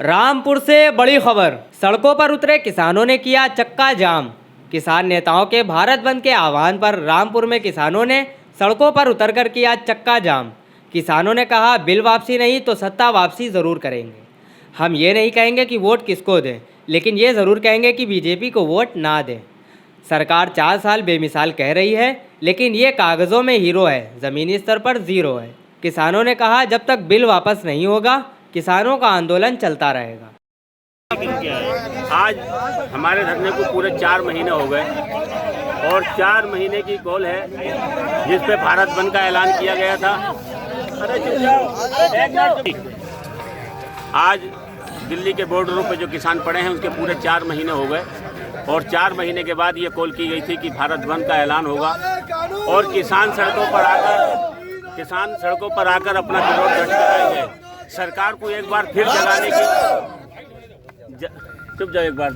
रामपुर से बड़ी खबर। सड़कों पर उतरे किसानों ने किया चक्का जाम। किसान नेताओं के भारत बंद के आह्वान पर रामपुर में किसानों ने सड़कों पर उतरकर किया चक्का जाम। किसानों ने कहा, बिल वापसी नहीं तो सत्ता वापसी ज़रूर करेंगे। हम ये नहीं कहेंगे कि वोट किसको दें, लेकिन ये ज़रूर कहेंगे कि बीजेपी को वोट ना दें। सरकार 4 साल बेमिसाल कह रही है, लेकिन ये कागज़ों में हीरो है, ज़मीनी स्तर पर ज़ीरो है। किसानों ने कहा, जब तक बिल वापस नहीं होगा किसानों का आंदोलन चलता रहेगा। आज हमारे धरने को पूरे 4 महीने हो गए और 4 महीने की कॉल है जिस पे भारत बंद का ऐलान किया गया था। आज दिल्ली के बॉर्डरों पे जो किसान पड़े हैं उसके पूरे 4 महीने हो गए और 4 महीने के बाद ये कॉल की गई थी कि भारत बंद का ऐलान होगा और किसान सड़कों पर आकर अपना विरोध दर्ज कराएंगे। सरकार को एक बार फिर जगाने की चुप जाओ एक बार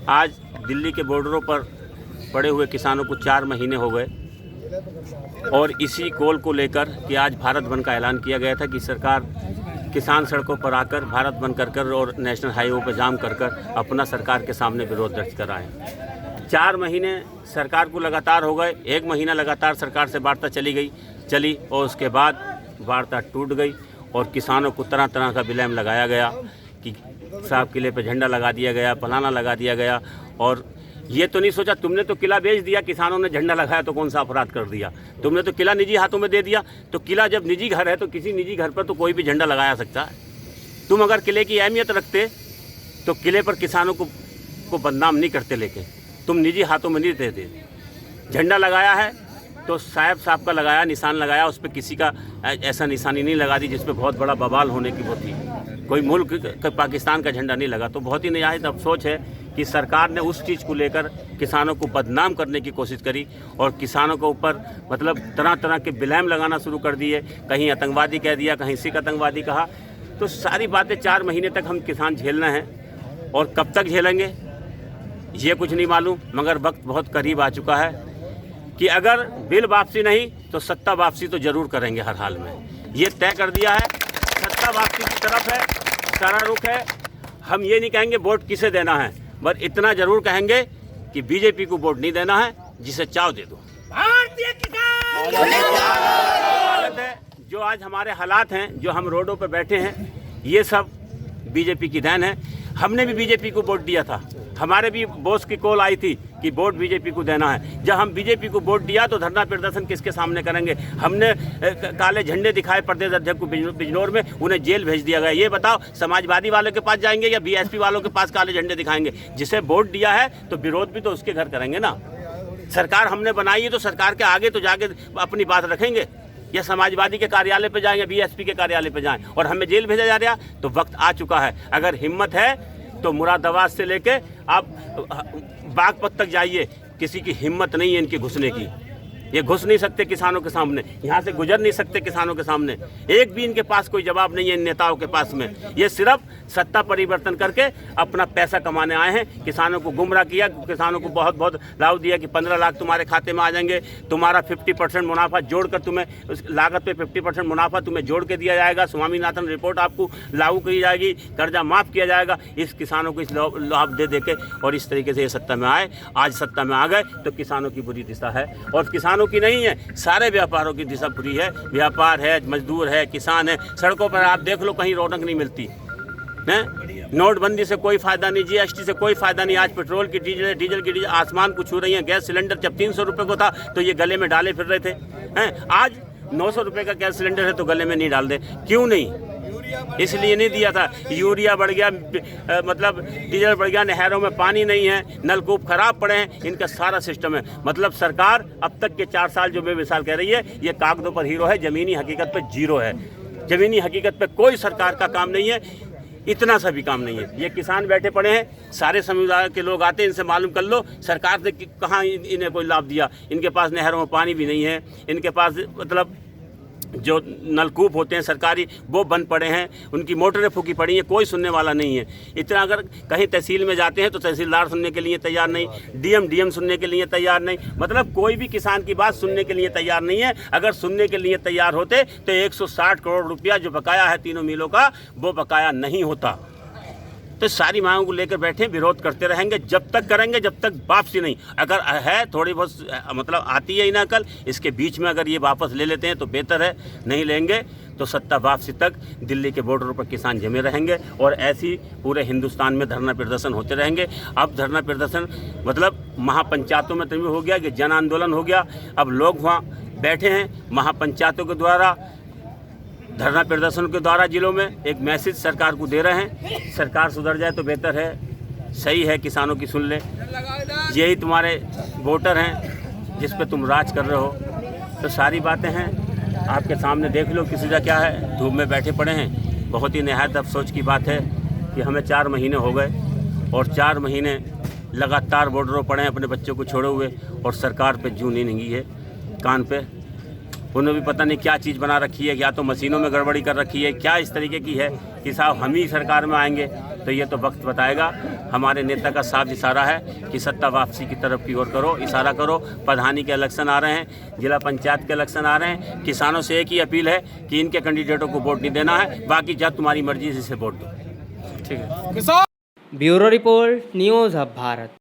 आज दिल्ली के बॉर्डरों पर पड़े हुए किसानों को 4 महीने हो गए और इसी कॉल को लेकर कि आज भारत बंद का ऐलान किया गया था कि सरकार किसान सड़कों पर आकर भारत बंद कर और नेशनल हाईवे पर जाम कर अपना सरकार के सामने विरोध दर्ज कराएं। 4 महीने सरकार को लगातार हो गए। 1 महीना लगातार सरकार से वार्ता चली और उसके बाद वार्ता टूट गई और किसानों को तरह तरह का ब्लेम लगाया गया कि साहब किले पे झंडा लगा दिया गया, फलाना लगा दिया गया। और ये तो नहीं सोचा, तुमने तो किला बेच दिया, किसानों ने झंडा लगाया तो कौन सा अपराध कर दिया? तुमने तो किला निजी हाथों में दे दिया। तो किला जब निजी घर है तो किसी निजी घर पर तो कोई भी झंडा लगाया सकता है। तुम अगर किले की अहमियत रखते तो किले पर किसानों को बदनाम नहीं करते, लेके तुम निजी हाथों में नहीं देते। झंडा लगाया है तो साहब का लगाया, निशान लगाया, उस पर किसी का ऐसा निशानी नहीं लगा दी जिस पे बहुत बड़ा बवाल होने की वो थी। कोई मुल्क पाकिस्तान का झंडा नहीं लगा। तो बहुत ही निहायत अफसोस है कि सरकार ने उस चीज़ को लेकर किसानों को बदनाम करने की कोशिश करी और किसानों के ऊपर मतलब तरह तरह के ब्लेम लगाना शुरू कर दिए। कहीं आतंकवादी कह दिया, कहीं सिख आतंकवादी कहा। तो सारी बातें 4 महीने तक हम किसान झेलना है और कब तक झेलेंगे ये कुछ नहीं मालूम, मगर वक्त बहुत करीब आ चुका है कि अगर बिल वापसी नहीं तो सत्ता वापसी तो जरूर करेंगे। हर हाल में ये तय कर दिया है, सत्ता वापसी की तरफ है सारा रुख है। हम ये नहीं कहेंगे वोट किसे देना है, पर इतना जरूर कहेंगे कि बीजेपी को वोट नहीं देना है, जिसे चाव दे दो। भारतीय किसान जो आज हमारे हालात हैं, जो हम रोडों पर बैठे हैं, ये सब बीजेपी की देन है। हमने भी बीजेपी को वोट दिया था, हमारे भी बॉस की कॉल आई थी कि वोट बीजेपी को देना है। जब हम बीजेपी को वोट दिया तो धरना प्रदर्शन किसके सामने करेंगे? हमने काले झंडे दिखाए प्रदेश अध्यक्ष को बिजनौर में, उन्हें जेल भेज दिया गया। ये बताओ, समाजवादी वालों के पास जाएंगे या बीएसपी वालों के पास काले झंडे दिखाएंगे? जिसे वोट दिया है तो विरोध भी तो उसके घर करेंगे ना। सरकार हमने बनाई है तो सरकार के आगे तो जाके अपनी बात रखेंगे, या समाजवादी के कार्यालय पे जाएं या बीएसपी के कार्यालय पे जाएं और हमें जेल भेजा जा रहा। तो वक्त आ चुका है। अगर हिम्मत है तो मुरादाबाद से लेके आप बागपत तक जाइए, किसी की हिम्मत नहीं है इनके घुसने की। ये घुस नहीं सकते किसानों के सामने, यहाँ से गुजर नहीं सकते किसानों के सामने। एक भी इनके पास कोई जवाब नहीं है इन नेताओं के पास में। ये सिर्फ सत्ता परिवर्तन करके अपना पैसा कमाने आए हैं। किसानों को गुमराह किया, किसानों को बहुत बहुत लाभ दिया कि 15 लाख तुम्हारे खाते में आ जाएंगे, तुम्हारा 50% मुनाफा जोड़कर तुम्हें उस लागत पे 50% मुनाफा तुम्हें जोड़ के दिया जाएगा, स्वामीनाथन रिपोर्ट आपको लागू की जाएगी, कर्जा माफ़ किया जाएगा। इस किसानों को इस लाभ दे के और इस तरीके से ये सत्ता में आए। आज सत्ता में आ गए तो किसानों की बुरी दिशा है और किसानों की नहीं है, सारे व्यापारों की दिशा बुरी है। व्यापार है, मजदूर है, किसान है। सड़कों पर आप देख लो, कहीं रौनक नहीं मिलती है। नोटबंदी से कोई फायदा नहीं, जीएसटी से कोई फायदा नहीं। आज पेट्रोल की डीजल की आसमान को छू रही है। गैस सिलेंडर जब 300 रुपये को था तो ये गले में डाले फिर रहे थे हैं। आज 900 रुपये का गैस सिलेंडर है तो गले में नहीं डाल दे। क्यों नहीं? इसलिए नहीं दिया था। यूरिया बढ़ गया, मतलब डीजल बढ़ गया, नहरों में पानी नहीं है, नलकूप खराब पड़े हैं, इनका सारा सिस्टम है। मतलब सरकार अब तक के 4 साल जो बेमिसाल कह रही है, ये कागजों पर हीरो है, ज़मीनी हकीकत पे जीरो है। ज़मीनी हकीकत पे कोई सरकार का काम नहीं है, इतना सा भी काम नहीं है। ये किसान बैठे पड़े हैं, सारे समुदाय के लोग आते हैं, इनसे मालूम कर लो सरकार ने कहाँ इन्हें कोई लाभ दिया। इनके पास नहरों में पानी भी नहीं है, इनके पास मतलब जो नलकूप होते हैं सरकारी वो बंद पड़े हैं, उनकी मोटरें फूकी पड़ी हैं, कोई सुनने वाला नहीं है। इतना अगर कहीं तहसील में जाते हैं तो तहसीलदार सुनने के लिए तैयार नहीं, डीएम सुनने के लिए तैयार नहीं, मतलब कोई भी किसान की बात सुनने के लिए तैयार नहीं है। अगर सुनने के लिए तैयार होते तो 160 करोड़ रुपया जो बकाया है तीनों मिलों का वो बकाया नहीं होता। तो सारी मांगों को लेकर बैठे, विरोध करते रहेंगे जब तक करेंगे जब तक वापसी नहीं। अगर है थोड़ी बहुत मतलब आती है ही ना कल, इसके बीच में अगर ये वापस ले लेते हैं तो बेहतर है, नहीं लेंगे तो सत्ता वापसी तक दिल्ली के बॉर्डरों पर किसान जमे रहेंगे और ऐसी पूरे हिंदुस्तान में धरना प्रदर्शन होते रहेंगे। अब धरना प्रदर्शन मतलब महापंचायतों में तभी हो गया कि जन आंदोलन हो गया। अब लोग वहाँ बैठे हैं, महापंचायतों के द्वारा धरना प्रदर्शन के द्वारा जिलों में एक मैसेज सरकार को दे रहे हैं, सरकार सुधर जाए तो बेहतर है, सही है, किसानों की सुन ले, यही तुम्हारे वोटर हैं जिस पे तुम राज कर रहे हो। तो सारी बातें हैं आपके सामने, देख लो किसी का क्या है, धूप में बैठे पड़े हैं। बहुत ही निहायत अफसोस की बात है कि हमें 4 महीने हो गए और 4 महीने लगातार बॉर्डरों पड़े हैं अपने बच्चों को छोड़े हुए और सरकार पे जूं नहीं निंगी है कान पे। उन्होंने भी पता नहीं क्या चीज़ बना रखी है, या तो मशीनों में गड़बड़ी कर रखी है, क्या इस तरीके की है कि साहब हम ही सरकार में आएंगे तो ये तो वक्त बताएगा। हमारे नेता का साफ इशारा है कि सत्ता वापसी की तरफ की ओर करो, इशारा करो। प्रधानी के इलेक्शन आ रहे हैं, जिला पंचायत के इलेक्शन आ रहे हैं, किसानों से एक ही अपील है कि इनके कैंडिडेटों को वोट नहीं देना है, बाकी जब तुम्हारी मर्जी से वोट दो। ठीक है। ब्यूरो रिपोर्ट, न्यूज़ अब भारत।